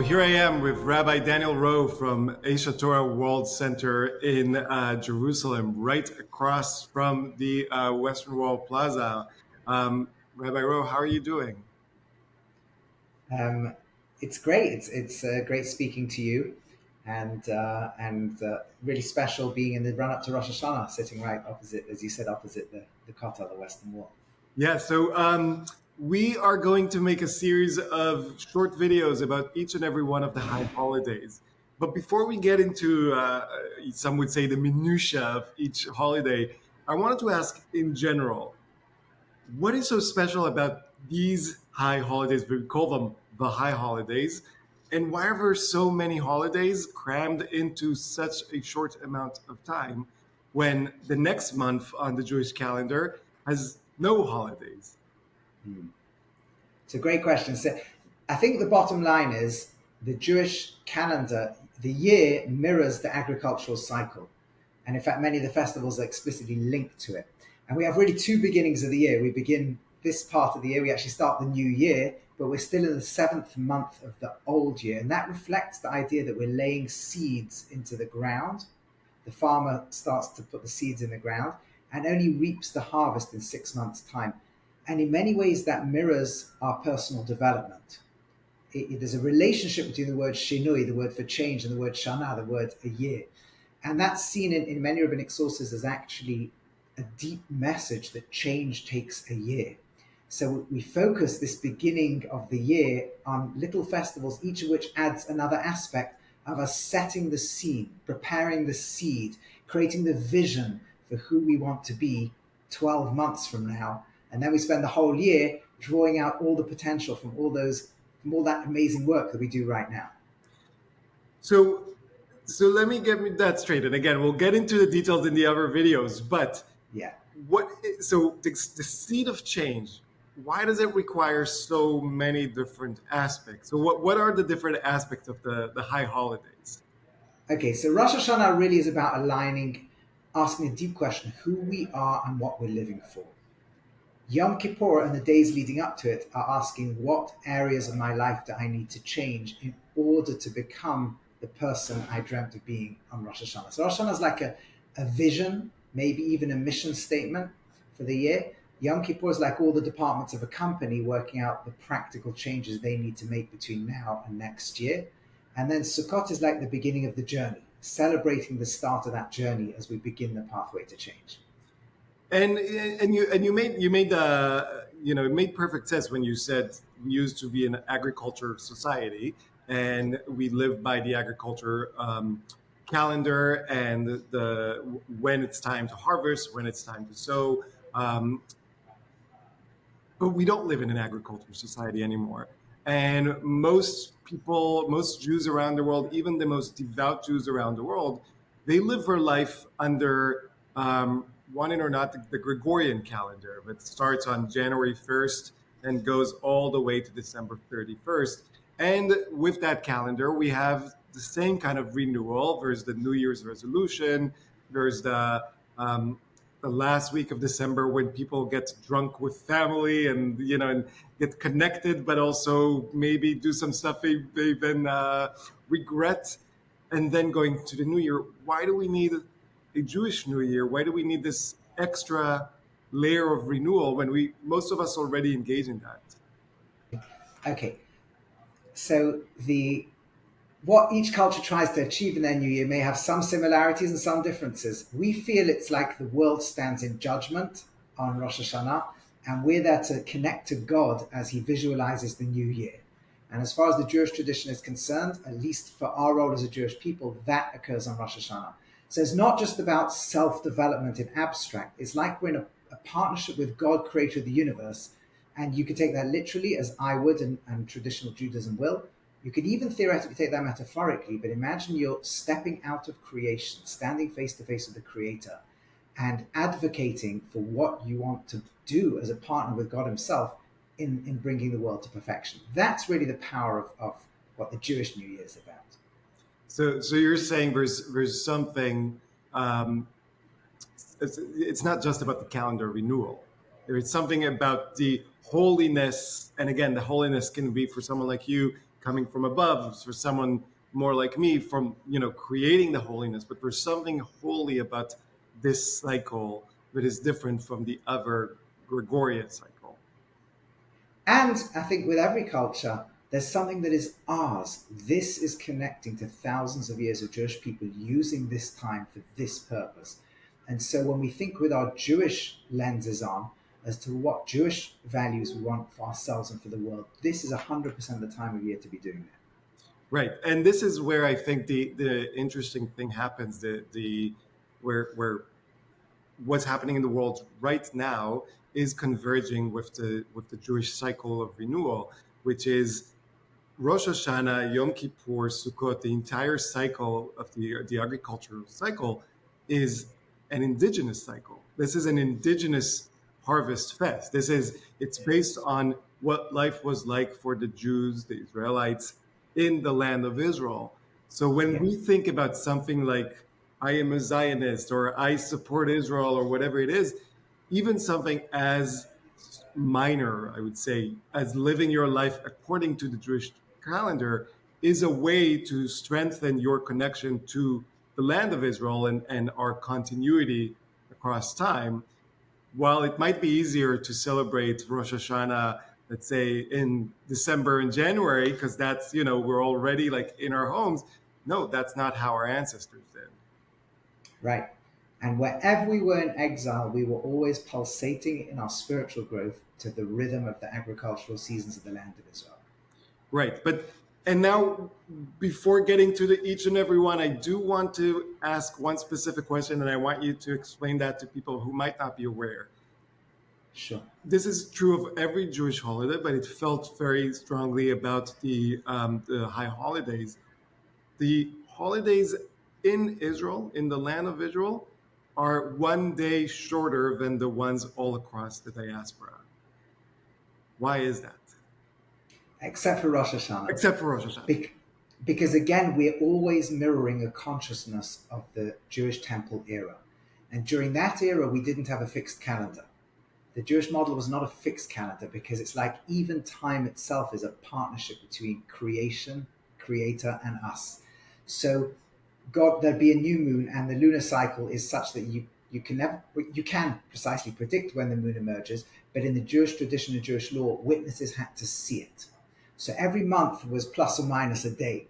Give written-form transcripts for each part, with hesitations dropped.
here I am with Rabbi Daniel Rowe from Asia Torah World Center in Jerusalem, right across from the Western Wall Plaza. Rabbi Rowe, how are you doing? Um, it's great. It's great speaking to you, and really special being in the run up to Rosh Hashanah, sitting right opposite, as you said, opposite the Kotel, the Western Wall. Yeah, so we are going to make a series of short videos about each and every one of the high holidays. But before we get into, some would say, the minutiae of each holiday, I wanted to ask in general, what is so special about these high holidays? We call them the high holidays. And why are there so many holidays crammed into such a short amount of time when the next month on the Jewish calendar has no holidays? Hmm. It's a great question. So, I think the bottom line is the Jewish calendar, the year mirrors the agricultural cycle. And in fact, many of the festivals are explicitly linked to it. And we have really two beginnings of the year. We begin this part of the year, we actually start the new year, but we're still in the seventh month of the old year. And that reflects the idea that we're laying seeds into the ground. The farmer starts to put the seeds in the ground and only reaps the harvest in 6 months' time. And in many ways, that mirrors our personal development. There's a relationship between the word shinui, the word for change, and the word shana, the word a year. And that's seen in many rabbinic sources as actually a deep message that change takes a year. So we focus this beginning of the year on little festivals, each of which adds another aspect of us setting the scene, preparing the seed, creating the vision for who we want to be 12 months from now. And then we spend the whole year drawing out all the potential from all that amazing work that we do right now. So let me get me that straight. And again, we'll get into the details in the other videos. But Yeah. the seed of change, why does it require so many different aspects? So what are the different aspects of the high holidays? Okay, so Rosh Hashanah really is about asking a deep question, who we are and what we're living for. Yom Kippur and the days leading up to it are asking what areas of my life do I need to change in order to become the person I dreamt of being on Rosh Hashanah. So Rosh Hashanah is like a vision, maybe even a mission statement for the year. Yom Kippur is like all the departments of a company working out the practical changes they need to make between now and next year. And then Sukkot is like the beginning of the journey, celebrating the start of that journey as we begin the pathway to change. And it made perfect sense when you said we used to be an agriculture society and we live by the agriculture calendar and the when it's time to harvest, when it's time to sow. But we don't live in an agriculture society anymore. And most people, most Jews around the world, even the most devout Jews around the world, they live their life under, one or not, the Gregorian calendar that starts on January 1st and goes all the way to December 31st. And with that calendar, we have the same kind of renewal. There's the New Year's resolution. There's the last week of December when people get drunk with family and get connected, but also maybe do some stuff they then regret, and then going to the New Year. Why do we need a Jewish New Year? Why do we need this extra layer of renewal when most of us already engage in that? Okay, so what each culture tries to achieve in their new year may have some similarities and some differences. We feel it's like the world stands in judgment on Rosh Hashanah, and we're there to connect to God as he visualizes the new year. And as far as the Jewish tradition is concerned, at least for our role as a Jewish people, that occurs on Rosh Hashanah. So it's not just about self-development in abstract. It's like we're in a partnership with God, creator of the universe. And you could take that literally, as I would, and traditional Judaism will. You could even theoretically take that metaphorically, but imagine you're stepping out of creation, standing face to face with the Creator, and advocating for what you want to do as a partner with God himself in bringing the world to perfection. That's really the power of what the Jewish New Year is about. So you're saying there's something. It's not just about the calendar renewal. There is something about the holiness, and again, the holiness can be for someone like you coming from above, for someone more like me from, creating the holiness, but there's something holy about this cycle that is different from the other Gregorian cycle. And I think with every culture, there's something that is ours. This is connecting to thousands of years of Jewish people using this time for this purpose. And so when we think with our Jewish lenses on as to what Jewish values we want for ourselves and for the world, this is 100% the time of year to be doing that. Right, and this is where I think the interesting thing happens. The where what's happening in the world right now is converging with the Jewish cycle of renewal, which is Rosh Hashanah, Yom Kippur, Sukkot. The entire cycle of the agricultural cycle is an indigenous cycle. This is an indigenous harvest fest. It's based on what life was like for the Jews, the Israelites in the land of Israel. So when Yeah. we think about something like I am a Zionist or I support Israel or whatever it is, even something as minor, I would say, as living your life according to the Jewish calendar is a way to strengthen your connection to the land of Israel and our continuity across time. While it might be easier to celebrate Rosh Hashanah, let's say in December and January, because that's, we're already like in our homes. No, that's not how our ancestors did. Right. And wherever we were in exile, we were always pulsating in our spiritual growth to the rhythm of the agricultural seasons of the land of Israel. Right. And now, before getting to each and every one, I do want to ask one specific question, and I want you to explain that to people who might not be aware. Sure. This is true of every Jewish holiday, but it felt very strongly about the high holidays. The holidays in Israel, in the land of Israel, are one day shorter than the ones all across the diaspora. Why is that? Except for Rosh Hashanah. Except for Rosh Hashanah. Because again, we're always mirroring a consciousness of the Jewish temple era. And during that era, we didn't have a fixed calendar. The Jewish model was not a fixed calendar because it's like even time itself is a partnership between creation, creator, and us. So there'd be a new moon, and the lunar cycle is such that you can precisely predict when the moon emerges, but in the Jewish tradition and Jewish law, witnesses had to see it. So every month was plus or minus a day,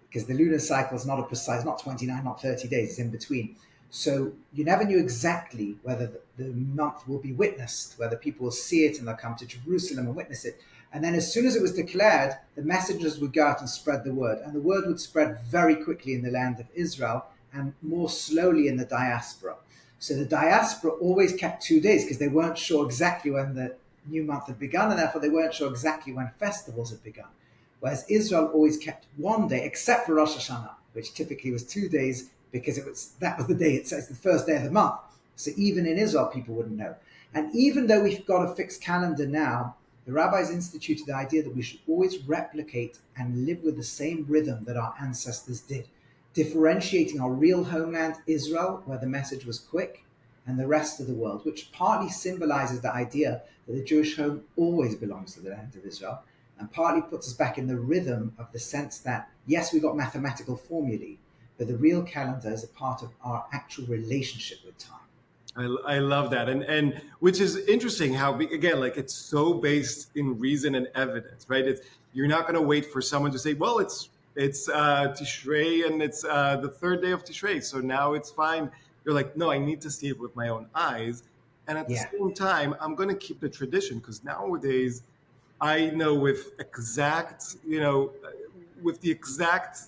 because the lunar cycle is not a precise, not 29, not 30 days, it's in between. So you never knew exactly whether the month will be witnessed, whether people will see it and they'll come to Jerusalem and witness it. And then as soon as it was declared, the messengers would go out and spread the word. And the word would spread very quickly in the land of Israel and more slowly in the diaspora. So the diaspora always kept 2 days because they weren't sure exactly when the new month had begun, and therefore they weren't sure exactly when festivals had begun. Whereas Israel always kept 1 day, except for Rosh Hashanah, which typically was 2 days because that was the day, it's the first day of the month. So even in Israel, people wouldn't know. And even though we've got a fixed calendar now, the rabbis instituted the idea that we should always replicate and live with the same rhythm that our ancestors did, differentiating our real homeland, Israel, where the message was quick, and the rest of the world, which partly symbolizes the idea that the Jewish home always belongs to the land of Israel, and partly puts us back in the rhythm of the sense that, yes, we've got mathematical formulae, but the real calendar is a part of our actual relationship with time. I love that, and which is interesting how again, like it's so based in reason and evidence, right? You're not going to wait for someone to say, well, it's Tishrei and it's the third day of Tishrei, so now it's fine. You're like, no, I need to see it with my own eyes, and at the same time, I'm going to keep the tradition because nowadays, I know with the exact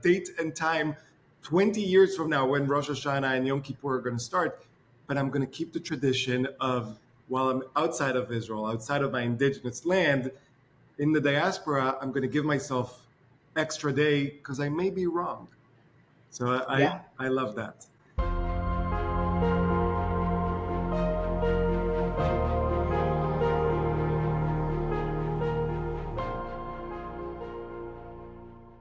date and time, 20 years from now when Rosh Hashanah and Yom Kippur are going to start. But I'm going to keep the tradition of, while I'm outside of Israel, outside of my indigenous land, in the diaspora, I'm going to give myself extra day because I may be wrong. So I love that.